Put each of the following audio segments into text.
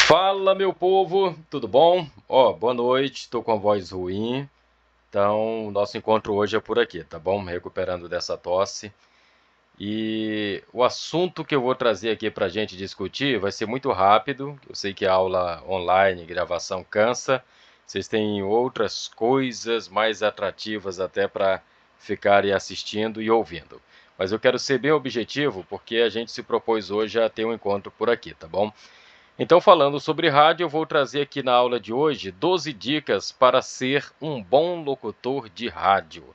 Fala, meu povo, tudo bom? Boa noite, estou com a voz ruim, então nosso encontro hoje é por aqui, tá bom? Recuperando dessa tosse. E o assunto que eu vou trazer aqui para a gente discutir vai ser muito rápido. Eu sei que a aula online, gravação cansa. Vocês têm outras coisas mais atrativas até para ficarem assistindo e ouvindo. Mas eu quero ser bem objetivo porque a gente se propôs hoje a ter um encontro por aqui, tá bom? Então, falando sobre rádio, eu vou trazer aqui na aula de hoje 12 dicas para ser um bom locutor de rádio.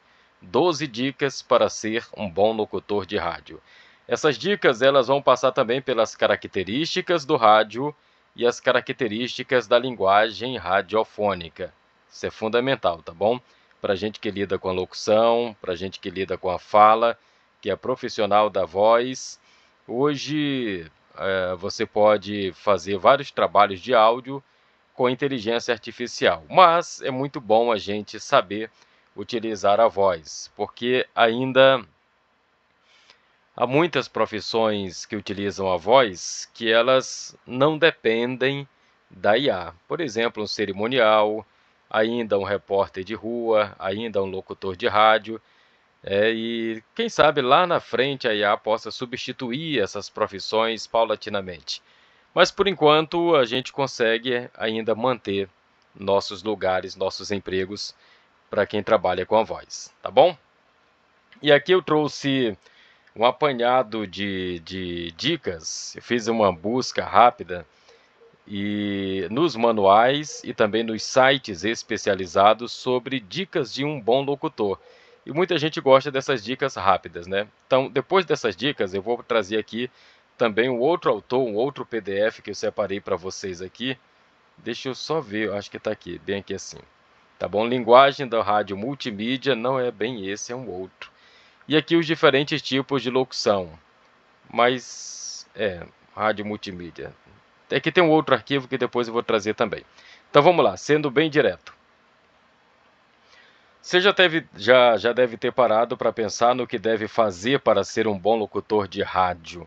12 dicas para ser um bom locutor de rádio. Essas dicas elas vão passar também pelas características do rádio e as características da linguagem radiofônica. Isso é fundamental, tá bom? Para a gente que lida com a locução, para a gente que lida com a fala, que é profissional da voz. Hoje você pode fazer vários trabalhos de áudio com inteligência artificial, mas é muito bom a gente saber utilizar a voz, porque ainda há muitas profissões que utilizam a voz que elas não dependem da IA. Por exemplo, um cerimonial, ainda um repórter de rua, ainda um locutor de rádio. E quem sabe lá na frente a IA possa substituir essas profissões paulatinamente. Mas por enquanto a gente consegue ainda manter nossos lugares, nossos empregos para quem trabalha com a voz, tá bom? E aqui eu trouxe um apanhado de dicas. Eu fiz uma busca rápida e nos manuais e também nos sites especializados sobre dicas de um bom locutor. E muita gente gosta dessas dicas rápidas, né? Então, depois dessas dicas, eu vou trazer aqui também um outro autor, um outro PDF que eu separei para vocês aqui. Deixa eu só ver, eu acho que está aqui, bem aqui assim. Tá bom? Linguagem da rádio multimídia, não é bem esse, é um outro. E aqui os diferentes tipos de locução. Mas, rádio multimídia. Aqui tem um outro arquivo que depois eu vou trazer também. Então vamos lá, sendo bem direto. Você já deve ter parado para pensar no que deve fazer para ser um bom locutor de rádio.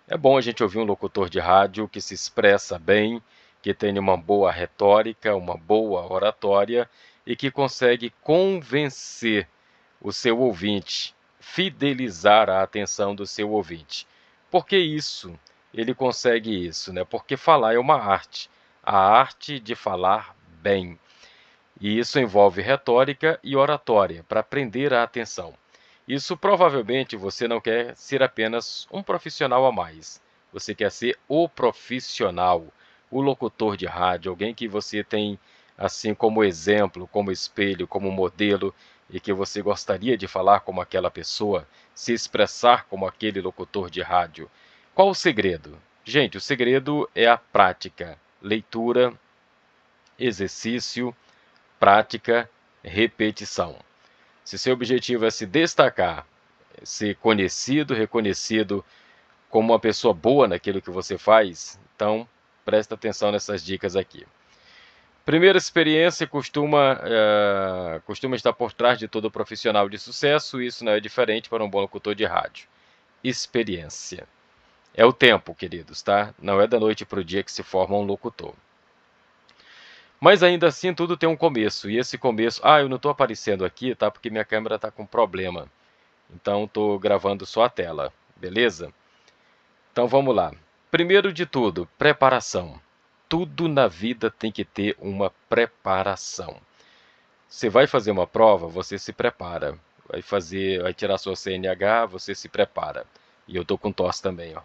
É bom a gente ouvir um locutor de rádio que se expressa bem, que tenha uma boa retórica, uma boa oratória e que consegue convencer o seu ouvinte, fidelizar a atenção do seu ouvinte. Por que isso? Ele consegue isso, né? Porque falar é uma arte, a arte de falar bem. E isso envolve retórica e oratória para prender a atenção. Isso provavelmente você não quer ser apenas um profissional a mais. Você quer ser o profissional, o locutor de rádio, alguém que você tem assim como exemplo, como espelho, como modelo e que você gostaria de falar como aquela pessoa, se expressar como aquele locutor de rádio. Qual o segredo? Gente, o segredo é a prática, leitura, exercício, prática, repetição. Se seu objetivo é se destacar, ser conhecido, reconhecido como uma pessoa boa naquilo que você faz, então presta atenção nessas dicas aqui. Primeira experiência costuma estar por trás de todo profissional de sucesso, e isso não é diferente para um bom locutor de rádio. Experiência. É o tempo, queridos, tá? Não é da noite para o dia que se forma um locutor. Mas ainda assim tudo tem um começo, e esse começo... eu não estou aparecendo aqui, tá? Porque minha câmera está com problema. Então estou gravando só a tela, beleza? Então vamos lá. Primeiro de tudo, preparação. Tudo na vida tem que ter uma preparação. Você vai fazer uma prova, você se prepara. Vai tirar sua CNH, você se prepara. E eu estou com tosse também, ó.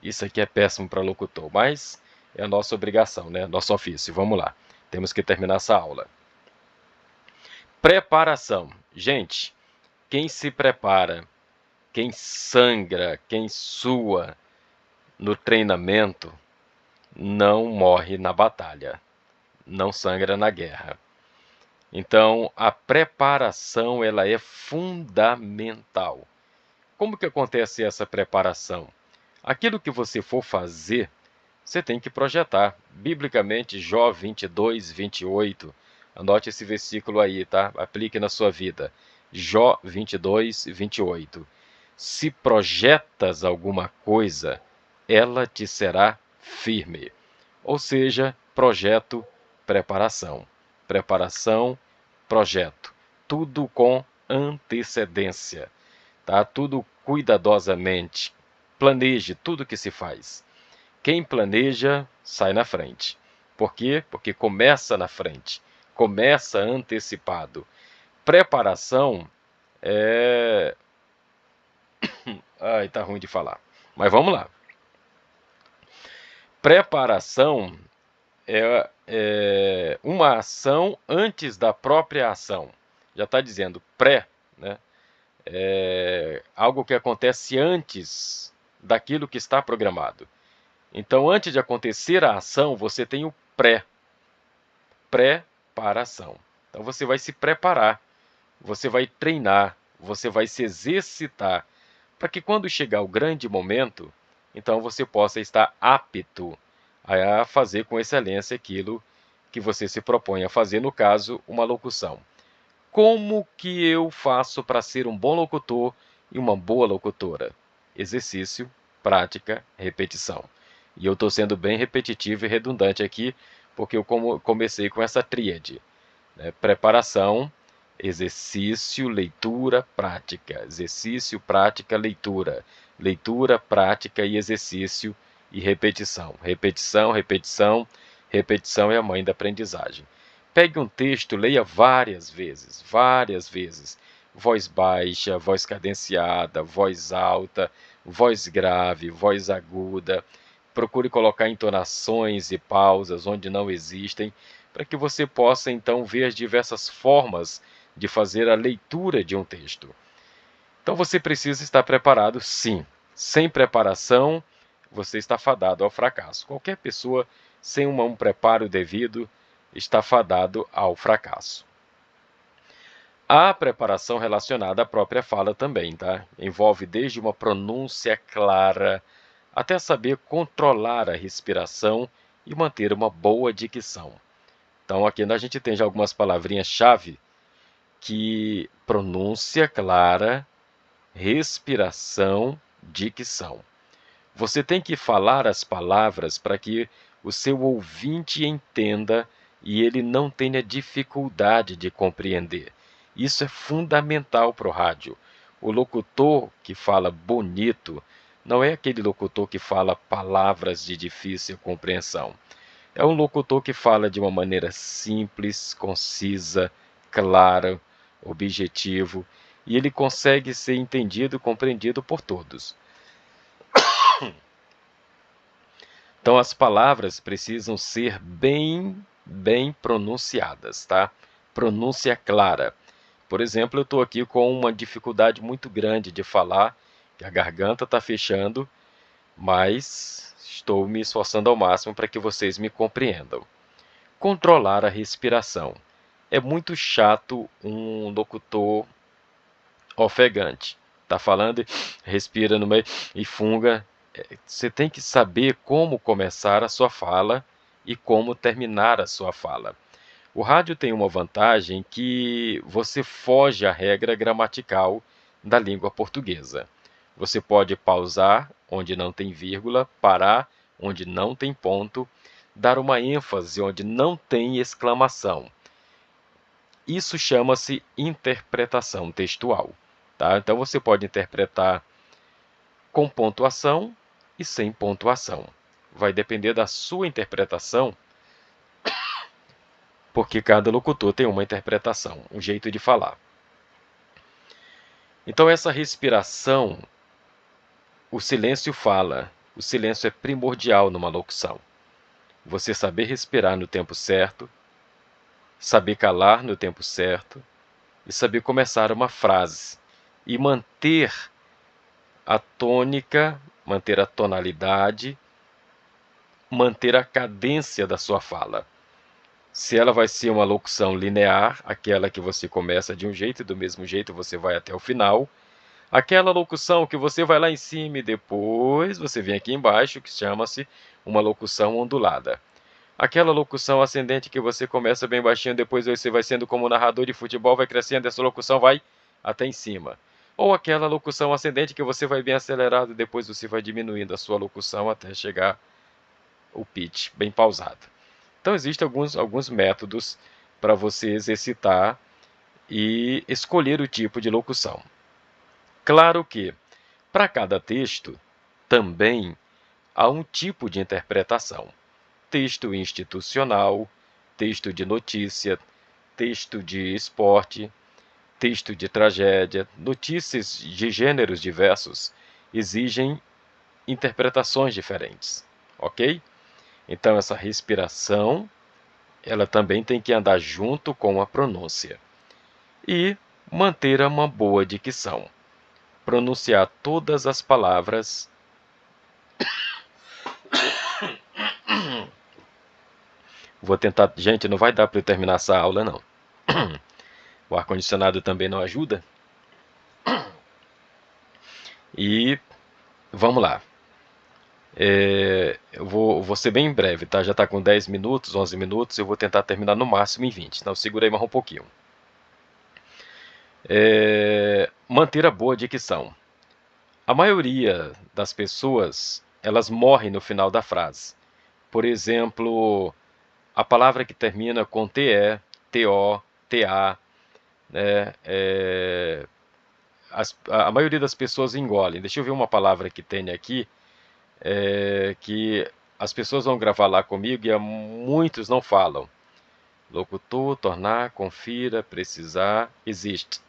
Isso aqui é péssimo para locutor, mas é a nossa obrigação, né? Nosso ofício. Vamos lá. Temos que terminar essa aula. Preparação. Gente, quem se prepara, quem sangra, quem sua no treinamento, não morre na batalha, não sangra na guerra. Então, a preparação ela é fundamental. Como que acontece essa preparação? Aquilo que você for fazer, você tem que projetar. Biblicamente, Jó 22, 28. Anote esse versículo aí, tá? Aplique na sua vida. Jó 22, 28. Se projetas alguma coisa, ela te será firme. Ou seja, projeto, preparação. Preparação, projeto. Tudo com antecedência, tá? Tudo cuidadosamente. Planeje tudo que se faz. Quem planeja, sai na frente. Por quê? Porque começa na frente. Começa antecipado. Preparação é... Ai, tá ruim de falar. Mas vamos lá. Preparação é uma ação antes da própria ação. Já está dizendo pré, né? É algo que acontece antes daquilo que está programado. Então, antes de acontecer a ação, você tem o preparação. Então, você vai se preparar, você vai treinar, você vai se exercitar, para que quando chegar o grande momento, então você possa estar apto a fazer com excelência aquilo que você se propõe a fazer, no caso, uma locução. Como que eu faço para ser um bom locutor e uma boa locutora? Exercício, prática, repetição. E eu estou sendo bem repetitivo e redundante aqui, porque eu comecei com essa tríade, né? Preparação, exercício, leitura, prática. Exercício, prática, leitura. Leitura, prática e exercício e repetição. Repetição, repetição, repetição é a mãe da aprendizagem. Pegue um texto, leia várias vezes. Voz baixa, voz cadenciada, voz alta, voz grave, voz aguda. Procure colocar entonações e pausas onde não existem, para que você possa então ver as diversas formas de fazer a leitura de um texto. Então você precisa estar preparado, sim. Sem preparação, você está fadado ao fracasso. Qualquer pessoa sem um preparo devido está fadado ao fracasso. Há preparação relacionada à própria fala também, tá? Envolve desde uma pronúncia clara até saber controlar a respiração e manter uma boa dicção. Então aqui a gente tem já algumas palavrinhas-chave que pronúncia clara, respiração, dicção. Você tem que falar as palavras para que o seu ouvinte entenda e ele não tenha dificuldade de compreender. Isso é fundamental para o rádio. O locutor que fala bonito não é aquele locutor que fala palavras de difícil compreensão. É um locutor que fala de uma maneira simples, concisa, clara, objetivo, e ele consegue ser entendido e compreendido por todos. Então as palavras precisam ser bem pronunciadas, tá? Pronúncia clara. Por exemplo, eu estou aqui com uma dificuldade muito grande de falar, que a garganta está fechando, mas estou me esforçando ao máximo para que vocês me compreendam. Controlar a respiração. É muito chato um locutor ofegante. Tá falando, respira no meio e funga. Você tem que saber como começar a sua fala e como terminar a sua fala. O rádio tem uma vantagem que você foge à regra gramatical da língua portuguesa. Você pode pausar onde não tem vírgula, parar onde não tem ponto, dar uma ênfase onde não tem exclamação. Isso chama-se interpretação textual. Tá? Então você pode interpretar com pontuação e sem pontuação. Vai depender da sua interpretação, porque cada locutor tem uma interpretação, um jeito de falar. Então essa respiração, o silêncio fala. O silêncio é primordial numa locução. Você saber respirar no tempo certo, saber calar no tempo certo e saber começar uma frase e manter a tônica, manter a tonalidade, manter a cadência da sua fala. Se ela vai ser uma locução linear, aquela que você começa de um jeito e do mesmo jeito você vai até o final, aquela locução que você vai lá em cima e depois você vem aqui embaixo, que chama-se uma locução ondulada. Aquela locução ascendente que você começa bem baixinho, depois você vai sendo como narrador de futebol, vai crescendo, essa locução vai até em cima. Ou aquela locução ascendente que você vai bem acelerado, depois você vai diminuindo a sua locução até chegar o pitch bem pausado. Então existem alguns métodos para você exercitar e escolher o tipo de locução. Claro que, para cada texto, também há um tipo de interpretação. Texto institucional, texto de notícia, texto de esporte, texto de tragédia, notícias de gêneros diversos exigem interpretações diferentes, ok? Então essa respiração, ela também tem que andar junto com a pronúncia. E manter uma boa dicção. Pronunciar todas as palavras. Vou tentar. Gente, não vai dar para eu terminar essa aula, não. O ar-condicionado também não ajuda. E vamos lá. Eu vou ser bem breve, tá? Já está com 10 minutos, 11 minutos. Eu vou tentar terminar no máximo em 20. Então segura aí mais um pouquinho. Manter a boa dicção. A maioria das pessoas, elas morrem no final da frase. Por exemplo, a palavra que termina com TE, TO, TA, né? A maioria das pessoas engolem. Deixa eu ver uma palavra que tem aqui, que as pessoas vão gravar lá comigo e muitos não falam. Locutor, tornar, confira, precisar, existe,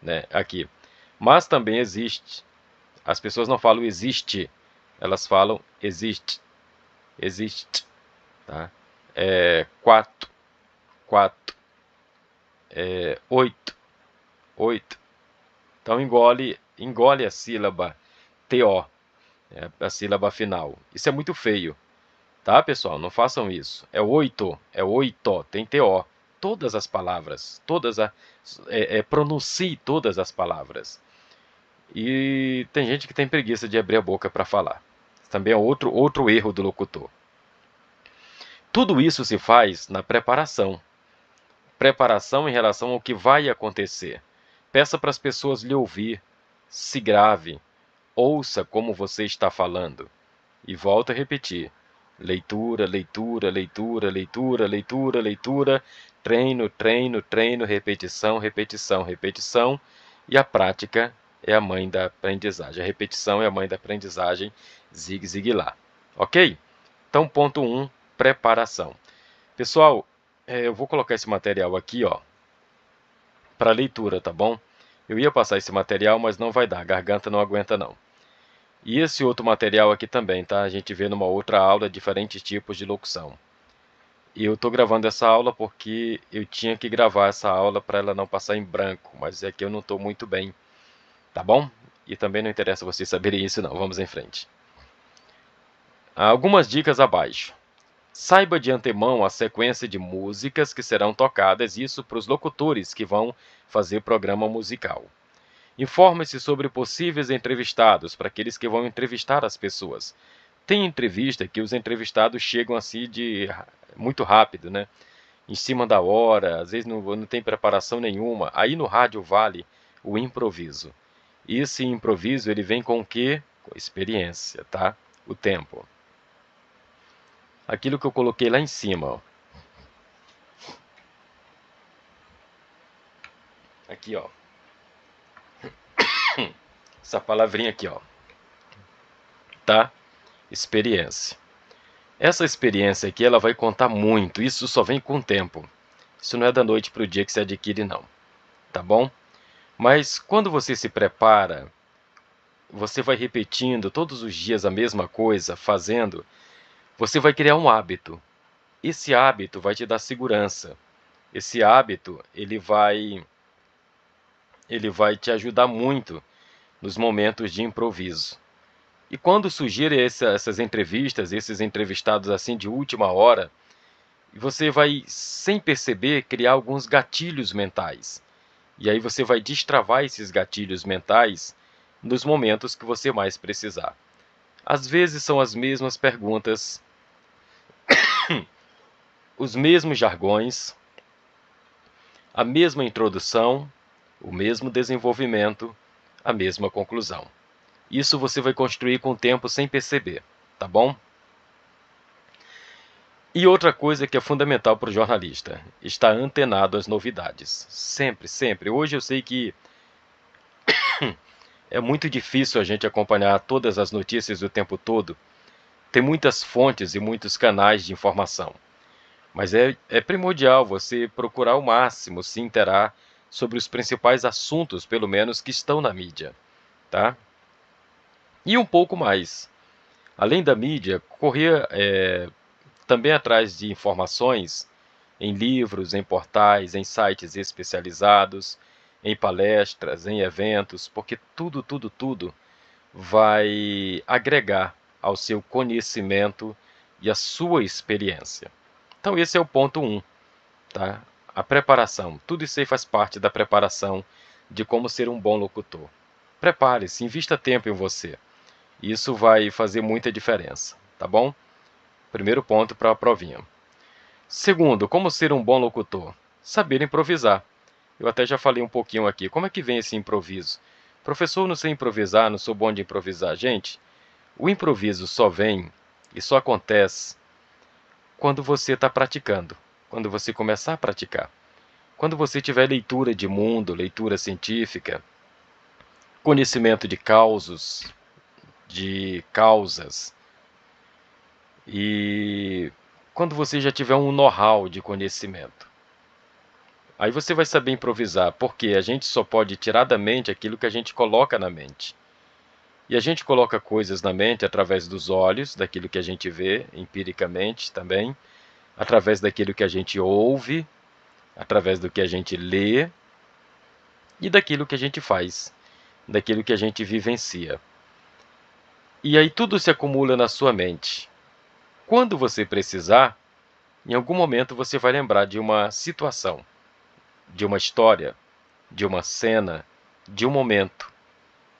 né? Aqui. Mas também existe. As pessoas não falam existe, elas falam existe, existe, tá? 4, 4, 8, 8. Então engole a sílaba TO, a sílaba final. Isso é muito feio, tá, pessoal? Não façam isso. É 8, tem TO. Todas as palavras, pronuncie todas as palavras. E tem gente que tem preguiça de abrir a boca para falar. Também é outro erro do locutor. Tudo isso se faz na preparação. Preparação em relação ao que vai acontecer. Peça para as pessoas lhe ouvir. Se grave. Ouça como você está falando. E volto a repetir. Leitura, leitura, leitura, leitura, leitura, leitura. Treino, treino, treino, repetição, repetição, repetição. E a prática é a mãe da aprendizagem. A repetição é a mãe da aprendizagem. Zig, zig lá. Ok? Então, ponto 1, preparação. Pessoal, eu vou colocar esse material aqui, ó, para leitura, tá bom? Eu ia passar esse material, mas não vai dar. A garganta não aguenta, não. E esse outro material aqui também, tá? A gente vê numa outra aula diferentes tipos de locução. E eu estou gravando essa aula porque eu tinha que gravar essa aula para ela não passar em branco, mas é que eu não estou muito bem, tá bom? E também não interessa vocês saberem isso não, vamos em frente. Algumas dicas abaixo. Saiba de antemão a sequência de músicas que serão tocadas, isso para os locutores que vão fazer programa musical. Informe-se sobre possíveis entrevistados, para aqueles que vão entrevistar as pessoas. Tem entrevista que os entrevistados chegam assim muito rápido, né? Em cima da hora, às vezes não tem preparação nenhuma. Aí no rádio vale o improviso. E esse improviso ele vem com o quê? Com experiência, tá? O tempo. Aquilo que eu coloquei lá em cima, ó. Aqui, ó. Essa palavrinha aqui, ó. Tá? Experiência. Essa experiência aqui, ela vai contar muito. Isso só vem com o tempo. Isso não é da noite para o dia que se adquire, não. Tá bom? Mas quando você se prepara, você vai repetindo todos os dias a mesma coisa, fazendo, você vai criar um hábito. Esse hábito vai te dar segurança. Esse hábito, ele vai te ajudar muito nos momentos de improviso. E quando surgirem essas entrevistas, esses entrevistados assim de última hora, você vai, sem perceber, criar alguns gatilhos mentais. E aí você vai destravar esses gatilhos mentais nos momentos que você mais precisar. Às vezes são as mesmas perguntas, os mesmos jargões, a mesma introdução, o mesmo desenvolvimento, a mesma conclusão. Isso você vai construir com o tempo sem perceber, tá bom? E outra coisa que é fundamental para o jornalista, estar antenado às novidades. Sempre, sempre. Hoje eu sei que é muito difícil a gente acompanhar todas as notícias o tempo todo. Tem muitas fontes e muitos canais de informação. Mas é primordial você procurar ao máximo se interar sobre os principais assuntos, pelo menos, que estão na mídia, tá? E um pouco mais. Além da mídia, correr também atrás de informações em livros, em portais, em sites especializados, em palestras, em eventos, porque tudo vai agregar ao seu conhecimento e à sua experiência. Então esse é o ponto 1, tá? A preparação. Tudo isso aí faz parte da preparação de como ser um bom locutor. Prepare-se, invista tempo em você. Isso vai fazer muita diferença, tá bom? Primeiro ponto para a provinha. Segundo, como ser um bom locutor? Saber improvisar. Eu até já falei um pouquinho aqui. Como é que vem esse improviso? Professor, não sei improvisar, não sou bom de improvisar. Gente, o improviso só vem e só acontece quando você está praticando, quando você começar a praticar. Quando você tiver leitura de mundo, leitura científica, conhecimento de causos, de causas, e quando você já tiver um know-how de conhecimento. Aí você vai saber improvisar, porque a gente só pode tirar da mente aquilo que a gente coloca na mente. E a gente coloca coisas na mente através dos olhos, daquilo que a gente vê empiricamente também, através daquilo que a gente ouve, através do que a gente lê e daquilo que a gente faz, daquilo que a gente vivencia. E aí tudo se acumula na sua mente. Quando você precisar, em algum momento você vai lembrar de uma situação, de uma história, de uma cena, de um momento.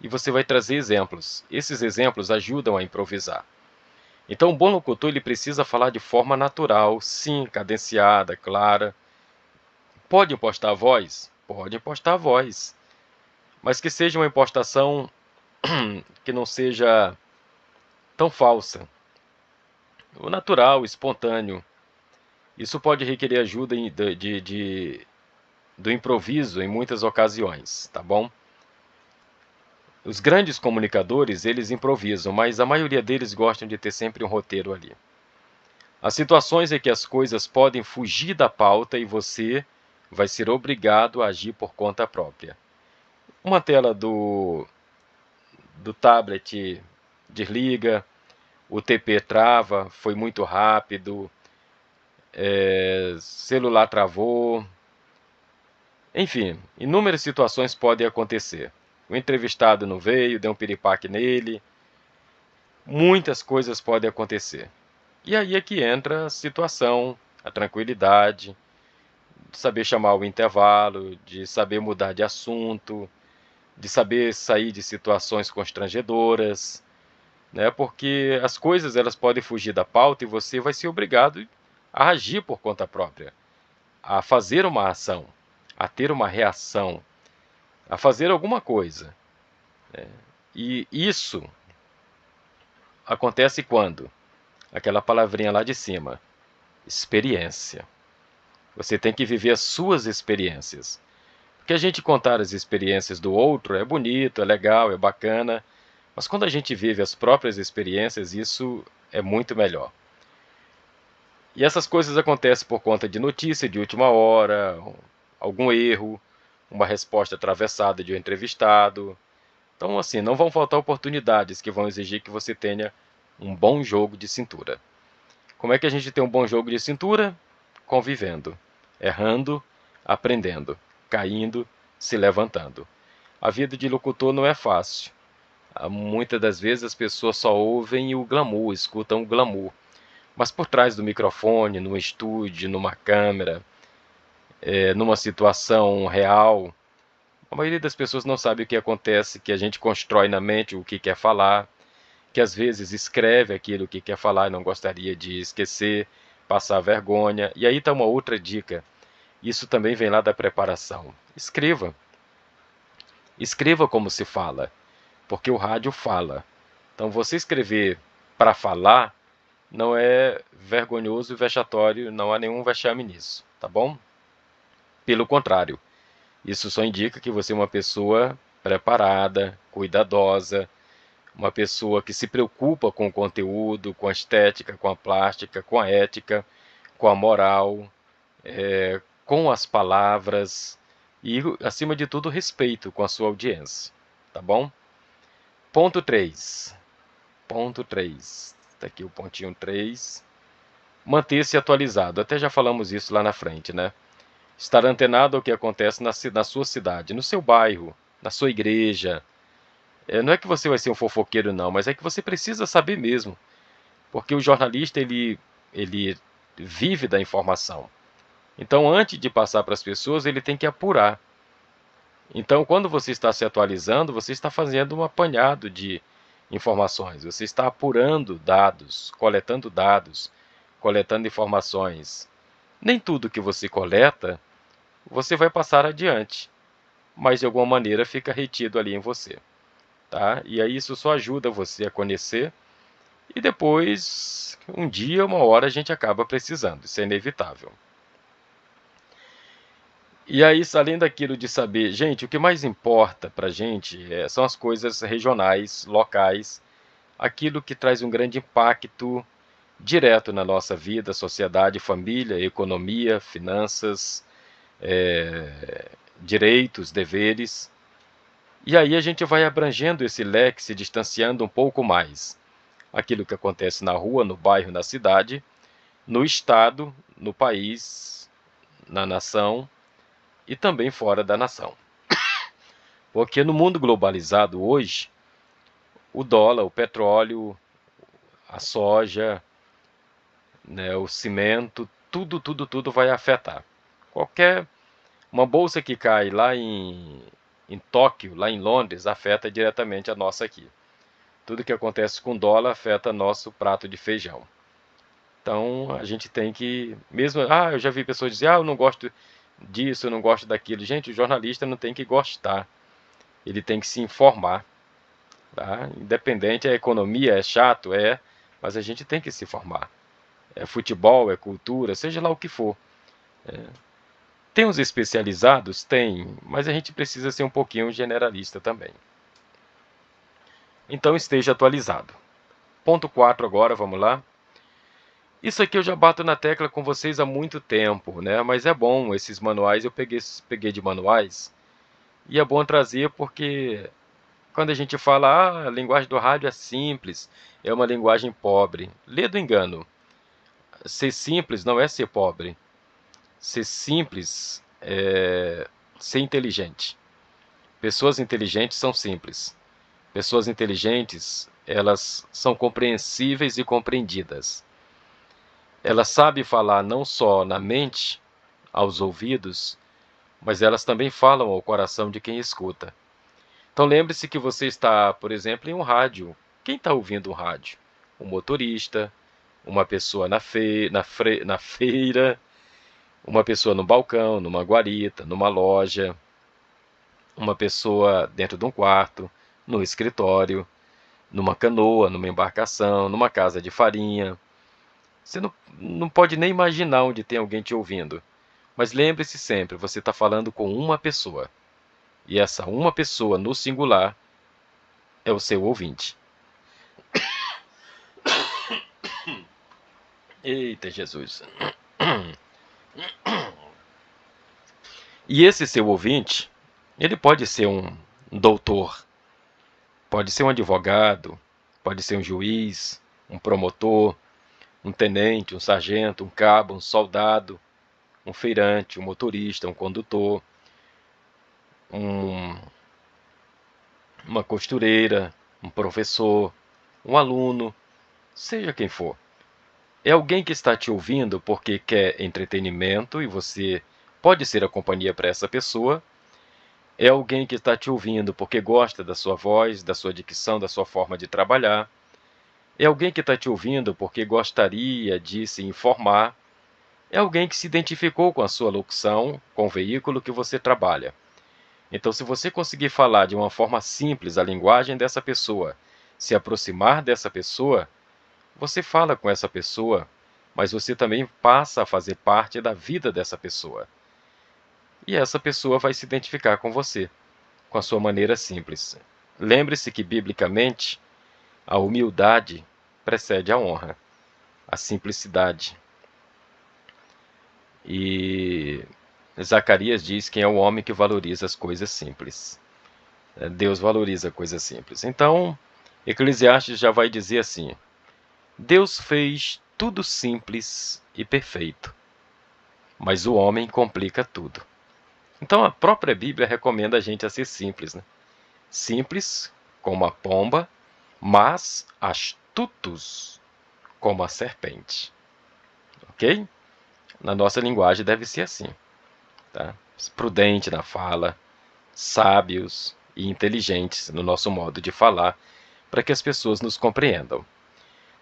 E você vai trazer exemplos. Esses exemplos ajudam a improvisar. Então, um bom locutor ele precisa falar de forma natural, sim, cadenciada, clara. Pode impostar a voz? Pode impostar a voz. Mas que seja uma impostação que não seja tão falsa. O natural, espontâneo. Isso pode requerer ajuda do improviso em muitas ocasiões, tá bom? Os grandes comunicadores, eles improvisam, mas a maioria deles gostam de ter sempre um roteiro ali. As situações em que as coisas podem fugir da pauta e você vai ser obrigado a agir por conta própria. Uma tela do tablet desliga, o TP trava, foi muito rápido, celular travou. Enfim, inúmeras situações podem acontecer. O entrevistado não veio, deu um piripaque nele. Muitas coisas podem acontecer. E aí é que entra a situação, a tranquilidade, de saber chamar o intervalo, de saber mudar de assunto, de saber sair de situações constrangedoras, né? Porque as coisas elas podem fugir da pauta e você vai ser obrigado a agir por conta própria, a fazer uma ação, a ter uma reação, a fazer alguma coisa. E isso acontece quando? Aquela palavrinha lá de cima, experiência. Você tem que viver as suas experiências. Porque a gente contar as experiências do outro é bonito, é legal, é bacana, mas quando a gente vive as próprias experiências, isso é muito melhor. E essas coisas acontecem por conta de notícia de última hora, algum erro, uma resposta atravessada de um entrevistado. Então, assim, não vão faltar oportunidades que vão exigir que você tenha um bom jogo de cintura. Como é que a gente tem um bom jogo de cintura? Convivendo, errando, aprendendo, caindo, se levantando. A vida de locutor não é fácil. Muitas das vezes as pessoas só ouvem o glamour, escutam o glamour. Mas por trás do microfone, no estúdio, numa câmera, numa situação real, a maioria das pessoas não sabe o que acontece, que a gente constrói na mente o que quer falar, que às vezes escreve aquilo que quer falar e não gostaria de esquecer, passar vergonha. E aí está uma outra dica. Isso também vem lá da preparação. Escreva. Escreva como se fala, porque o rádio fala. Então você escrever para falar não é vergonhoso e vexatório, não há nenhum vexame nisso, tá bom? Pelo contrário, isso só indica que você é uma pessoa preparada, cuidadosa, uma pessoa que se preocupa com o conteúdo, com a estética, com a plástica, com a ética, com a moral, com as palavras e, acima de tudo, respeito com a sua audiência, tá bom? Ponto 3. Ponto 3. Tá aqui o pontinho 3. Manter-se atualizado. Até já falamos isso lá na frente, né? Estar antenado ao que acontece na sua cidade, no seu bairro, na sua igreja. Não é que você vai ser um fofoqueiro, não, mas é que você precisa saber mesmo. Porque o jornalista, ele vive da informação. Então, antes de passar para as pessoas, ele tem que apurar. Então, quando você está se atualizando, você está fazendo um apanhado de informações. Você está apurando dados, coletando informações. Nem tudo que você coleta, você vai passar adiante, mas de alguma maneira fica retido ali em você, tá? E aí isso só ajuda você a conhecer e depois, um dia, uma hora, a gente acaba precisando. Isso é inevitável. E aí, além daquilo de saber, gente, o que mais importa para a gente são as coisas regionais, locais, aquilo que traz um grande impacto direto na nossa vida, sociedade, família, economia, finanças, direitos, deveres. E aí a gente vai abrangendo esse leque, se distanciando um pouco mais. Aquilo que acontece na rua, no bairro, na cidade, no estado, no país, na nação e também fora da nação. Porque no mundo globalizado hoje, o dólar, o petróleo, a soja, né, o cimento, tudo vai afetar. Uma bolsa que cai lá em Tóquio, lá em Londres, afeta diretamente a nossa aqui. Tudo que acontece com dólar afeta nosso prato de feijão. Então a gente tem que, mesmo, eu já vi pessoas dizer, eu não gosto disso, eu não gosto daquilo. Gente, o jornalista não tem que gostar, ele tem que se informar, tá? Independente, a economia é chato, mas a gente tem que se informar. É futebol, é cultura, seja lá o que for. Tem os especializados? Tem, mas a gente precisa ser um pouquinho generalista também. Então esteja atualizado. Ponto 4 agora, vamos lá. Isso aqui eu já bato na tecla com vocês há muito tempo, né? Mas é bom, esses manuais, eu peguei de manuais, e é bom trazer porque quando a gente fala, a linguagem do rádio é simples, é uma linguagem pobre. Lê do engano. Ser simples não é ser pobre. Ser simples é ser inteligente. Pessoas inteligentes são simples. Pessoas inteligentes, elas são compreensíveis e compreendidas. Elas sabem falar não só na mente, aos ouvidos, mas elas também falam ao coração de quem escuta. Então lembre-se que você está, por exemplo, em um rádio. Quem está ouvindo um rádio? Um motorista, uma pessoa na feira, uma pessoa no balcão, numa guarita, numa loja, uma pessoa dentro de um quarto, no escritório, numa canoa, numa embarcação, numa casa de farinha. Você não pode nem imaginar onde tem alguém te ouvindo. Mas lembre-se sempre, você está falando com uma pessoa. E essa uma pessoa, no singular, é o seu ouvinte. Eita Jesus! E esse seu ouvinte, ele pode ser um doutor, pode ser um advogado, pode ser um juiz, um promotor, um tenente, um sargento, um cabo, um soldado, um feirante, um motorista, um condutor, uma costureira, um professor, um aluno, seja quem for. É alguém que está te ouvindo porque quer entretenimento e você pode ser a companhia para essa pessoa. É alguém que está te ouvindo porque gosta da sua voz, da sua dicção, da sua forma de trabalhar. É alguém que está te ouvindo porque gostaria de se informar. É alguém que se identificou com a sua locução, com o veículo que você trabalha. Então, se você conseguir falar de uma forma simples a linguagem dessa pessoa, se aproximar dessa pessoa, você fala com essa pessoa, mas você também passa a fazer parte da vida dessa pessoa. E essa pessoa vai se identificar com você, com a sua maneira simples. Lembre-se que, biblicamente, a humildade precede a honra, a simplicidade. E Zacarias diz quem é o homem que valoriza as coisas simples. Deus valoriza coisas simples. Então, Eclesiastes já vai dizer assim: Deus fez tudo simples e perfeito, mas o homem complica tudo. Então, a própria Bíblia recomenda a gente a ser simples, né? Simples como a pomba, mas astutos como a serpente. Ok? Na nossa linguagem deve ser assim, tá? Prudente na fala, sábios e inteligentes no nosso modo de falar, para que as pessoas nos compreendam.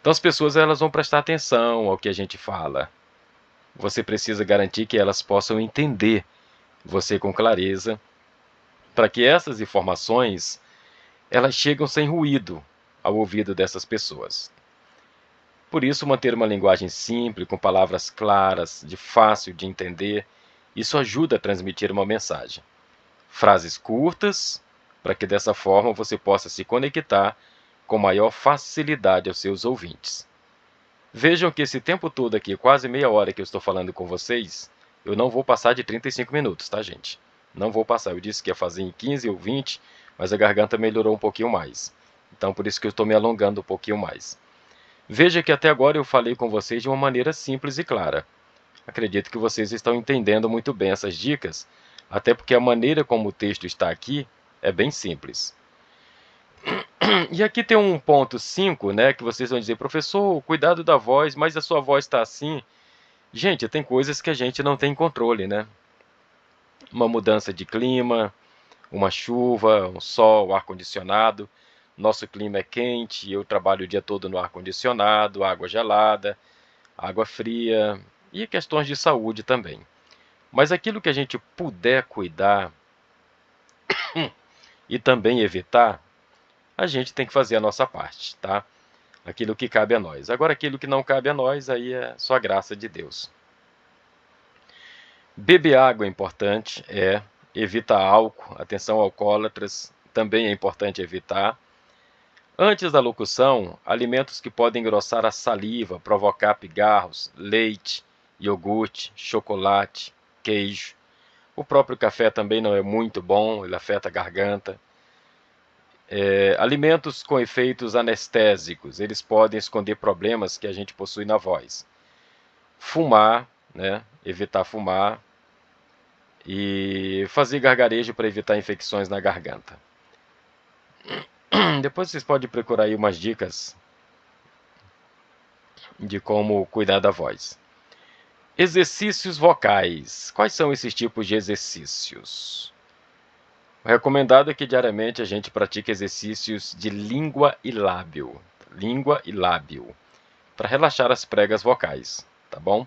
Então as pessoas elas vão prestar atenção ao que a gente fala. Você precisa garantir que elas possam entender você com clareza, para que essas informações elas chegam sem ruído ao ouvido dessas pessoas. Por isso, manter uma linguagem simples, com palavras claras, de fácil de entender, isso ajuda a transmitir uma mensagem. Frases curtas, para que dessa forma você possa se conectar com maior facilidade aos seus ouvintes. Vejam que esse tempo todo aqui, quase meia hora que eu estou falando com vocês, eu não vou passar de 35 minutos, tá, gente? Não vou passar. Eu disse que ia fazer em 15 ou 20, mas a garganta melhorou um pouquinho mais. Então, por isso que eu estou me alongando um pouquinho mais. Veja que até agora eu falei com vocês de uma maneira simples e clara. Acredito que vocês estão entendendo muito bem essas dicas, até porque a maneira como o texto está aqui é bem simples. E aqui tem um ponto 5, né, que vocês vão dizer, professor, cuidado da voz, mas a sua voz está assim. Gente, tem coisas que a gente não tem controle, né? Uma mudança de clima, uma chuva, um sol, ar-condicionado. Nosso clima é quente, eu trabalho o dia todo no ar-condicionado, água gelada, água fria e questões de saúde também. Mas aquilo que a gente puder cuidar e também evitar, a gente tem que fazer a nossa parte, tá? Aquilo que cabe a nós. Agora, aquilo que não cabe a nós, aí é só a graça de Deus. Beber água é importante, evita álcool, atenção alcoólatras, também é importante evitar. Antes da locução, alimentos que podem engrossar a saliva, provocar pigarros, leite, iogurte, chocolate, queijo. O próprio café também não é muito bom, ele afeta a garganta. Alimentos com efeitos anestésicos, eles podem esconder problemas que a gente possui na voz. Fumar, né? Evitar fumar. E fazer gargarejo para evitar infecções na garganta. Depois vocês podem procurar aí umas dicas de como cuidar da voz. Exercícios vocais. Quais são esses tipos de exercícios? O recomendado é que diariamente a gente pratique exercícios de língua e lábio. Língua e lábio. Para relaxar as pregas vocais, tá bom?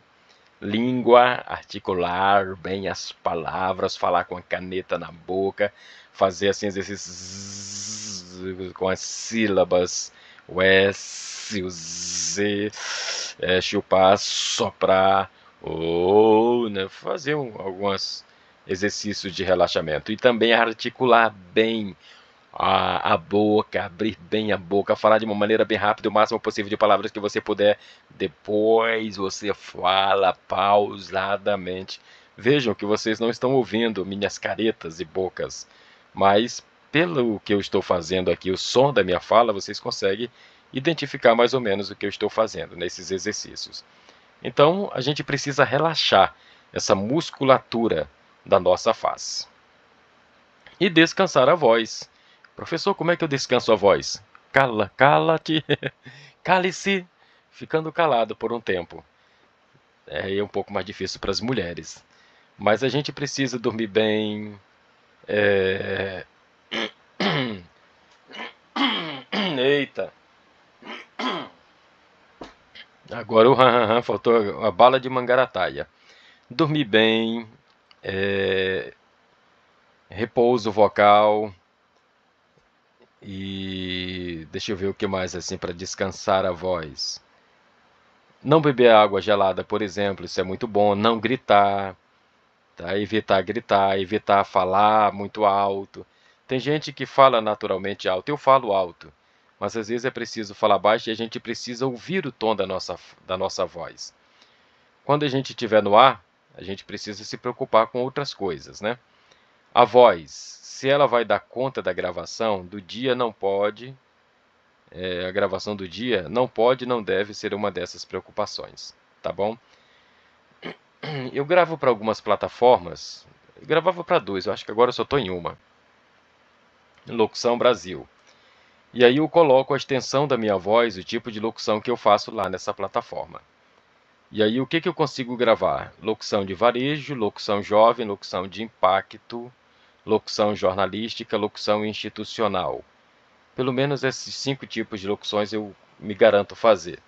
Língua, articular bem as palavras, falar com a caneta na boca, fazer assim exercícios com as sílabas, o S, o Z, chupar, soprar, ou né, fazer alguns exercícios de relaxamento. E também articular bem a boca, abrir bem a boca, falar de uma maneira bem rápida, o máximo possível de palavras que você puder. Depois você fala pausadamente. Vejam que vocês não estão ouvindo minhas caretas e bocas, mas pelo que eu estou fazendo aqui, o som da minha fala, vocês conseguem identificar mais ou menos o que eu estou fazendo nesses exercícios. Então, a gente precisa relaxar essa musculatura da nossa face. E descansar a voz. Professor, como é que eu descanso a voz? Cala-te, cale-se, ficando calado por um tempo. É um pouco mais difícil para as mulheres. Mas a gente precisa dormir bem. Eita! Agora o faltou a bala de mangarataia. Dormir bem, repouso vocal e deixa eu ver o que mais assim para descansar a voz. Não beber água gelada, por exemplo, isso é muito bom. Não gritar, tá? Evitar gritar, evitar falar muito alto. Tem gente que fala naturalmente alto, eu falo alto, mas às vezes é preciso falar baixo e a gente precisa ouvir o tom da nossa voz. Quando a gente estiver no ar, a gente precisa se preocupar com outras coisas, né? A voz, se ela vai dar conta da gravação, do dia não pode, a gravação do dia não pode, não deve ser uma dessas preocupações, tá bom? Eu gravo para algumas plataformas, eu gravava para duas, eu acho que agora eu só estou em uma. Locução Brasil. E aí eu coloco a extensão da minha voz, o tipo de locução que eu faço lá nessa plataforma. E aí o que eu consigo gravar? Locução de varejo, locução jovem, locução de impacto, locução jornalística, locução institucional. Pelo menos esses 5 tipos de locuções eu me garanto fazer.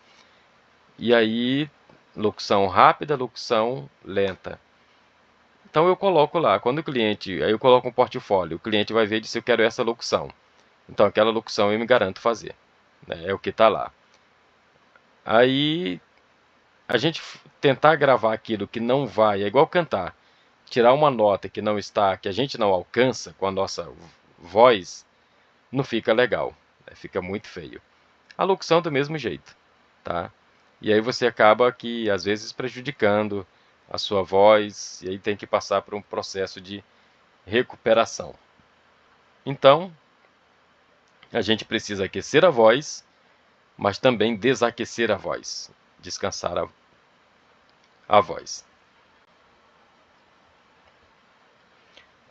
E aí, locução rápida, locução lenta. Então eu coloco lá, quando o cliente, aí eu coloco um portfólio, o cliente vai ver e diz, eu quero essa locução. Então aquela locução eu me garanto fazer, né? É o que está lá. Aí a gente tentar gravar aquilo que não vai, é igual cantar, tirar uma nota que não está, que a gente não alcança com a nossa voz, não fica legal, né? Fica muito feio. A locução do mesmo jeito, tá? E aí você acaba que às vezes prejudicando a sua voz e aí tem que passar por um processo de recuperação. Então, a gente precisa aquecer a voz, mas também desaquecer a voz, descansar a voz.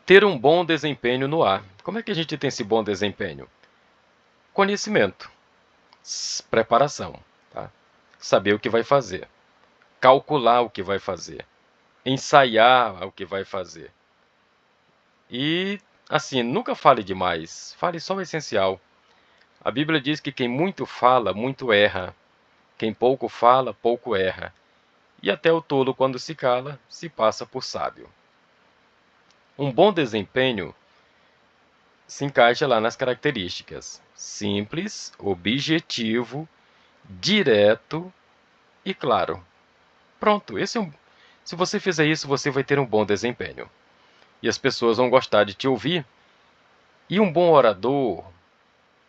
Ter um bom desempenho no ar. Como é que a gente tem esse bom desempenho? Conhecimento, preparação, tá? Saber o que vai fazer, calcular o que vai fazer, ensaiar o que vai fazer. E, assim, nunca fale demais, fale só o essencial. A Bíblia diz que quem muito fala, muito erra. Quem pouco fala, pouco erra. E até o tolo, quando se cala, se passa por sábio. Um bom desempenho se encaixa lá nas características: simples, objetivo, direto e claro. Pronto, se você fizer isso, você vai ter um bom desempenho. E as pessoas vão gostar de te ouvir. E um bom orador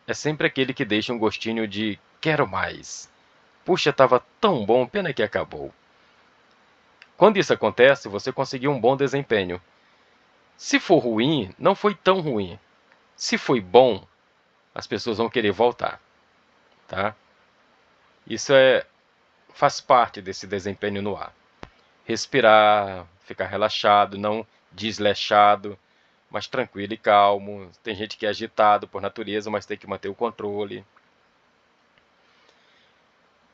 é sempre aquele que deixa um gostinho de quero mais. Puxa, estava tão bom, pena que acabou. Quando isso acontece, você conseguiu um bom desempenho. Se for ruim, não foi tão ruim. Se foi bom, as pessoas vão querer voltar, tá? Isso faz parte desse desempenho no ar. Respirar, ficar relaxado, não desleixado, mas tranquilo e calmo. Tem gente que é agitado por natureza, mas tem que manter o controle.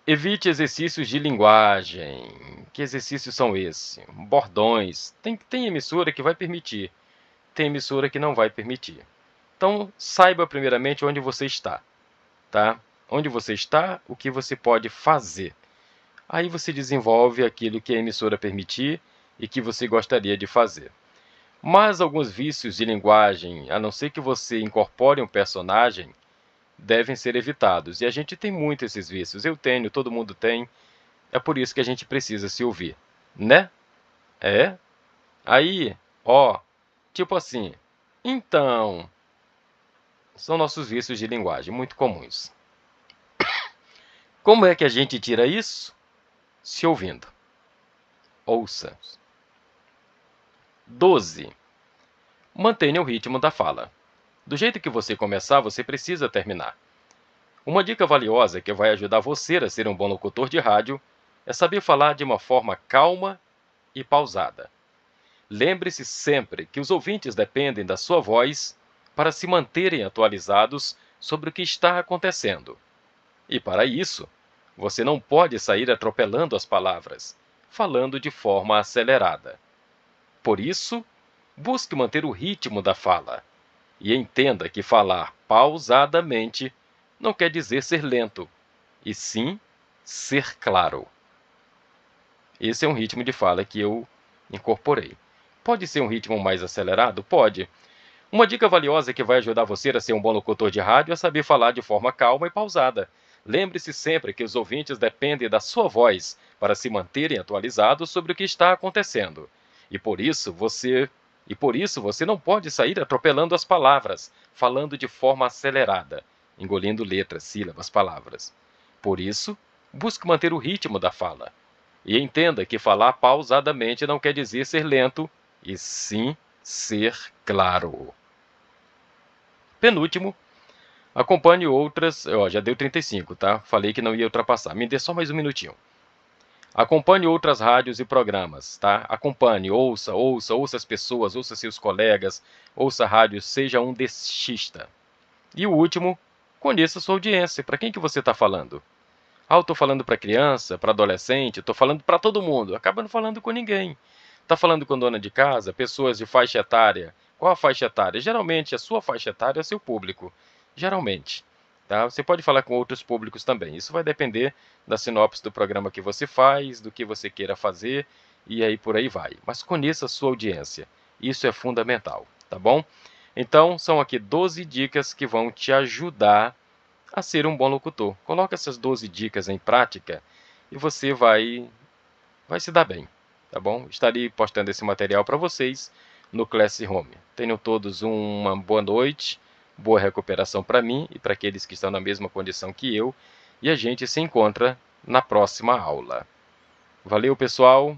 Evite exercícios de linguagem. Que exercícios são esses? Bordões. Tem emissora que vai permitir, tem emissora que não vai permitir. Então, saiba primeiramente onde você está, tá? Onde você está, o que você pode fazer. Aí você desenvolve aquilo que a emissora permitir e que você gostaria de fazer. Mas alguns vícios de linguagem, a não ser que você incorpore um personagem, devem ser evitados. E a gente tem muito esses vícios. Eu tenho, todo mundo tem. É por isso que a gente precisa se ouvir, né? É? Aí, ó, tipo assim, então, são nossos vícios de linguagem, muito comuns. Como é que a gente tira isso? Se ouvindo. Ouça. 12. Mantenha o ritmo da fala. Do jeito que você começar, você precisa terminar. Uma dica valiosa que vai ajudar você a ser um bom locutor de rádio é saber falar de uma forma calma e pausada. Lembre-se sempre que os ouvintes dependem da sua voz para se manterem atualizados sobre o que está acontecendo. E para isso, você não pode sair atropelando as palavras, falando de forma acelerada. Por isso, busque manter o ritmo da fala. E entenda que falar pausadamente não quer dizer ser lento, e sim ser claro. Esse é um ritmo de fala que eu incorporei. Pode ser um ritmo mais acelerado? Pode. Uma dica valiosa que vai ajudar você a ser um bom locutor de rádio é saber falar de forma calma e pausada. Lembre-se sempre que os ouvintes dependem da sua voz para se manterem atualizados sobre o que está acontecendo. E por isso você não pode sair atropelando as palavras, falando de forma acelerada, engolindo letras, sílabas, palavras. Por isso, busque manter o ritmo da fala. E entenda que falar pausadamente não quer dizer ser lento, e sim ser claro. Penúltimo, acompanhe outras... já deu 35, tá? Falei que não ia ultrapassar. Me dê só mais um minutinho. Acompanhe outras rádios e programas, tá? Acompanhe, ouça as pessoas, ouça seus colegas, ouça a rádio, seja um desxista. E o último, conheça sua audiência. Para quem que você está falando? Eu estou falando para criança, para adolescente, estou falando para todo mundo. Acaba não falando com ninguém. Está falando com dona de casa, pessoas de faixa etária. Qual a faixa etária? Geralmente, a sua faixa etária é seu público. Geralmente. Tá? Você pode falar com outros públicos também. Isso vai depender da sinopse do programa que você faz, do que você queira fazer, e aí por aí vai. Mas conheça a sua audiência. Isso é fundamental, tá bom? Então, são aqui 12 dicas que vão te ajudar a ser um bom locutor. Coloque essas 12 dicas em prática e você vai se dar bem, tá bom? Estarei postando esse material para vocês no Classroom. Tenham todos uma boa noite, boa recuperação para mim e para aqueles que estão na mesma condição que eu, e a gente se encontra na próxima aula. Valeu, pessoal!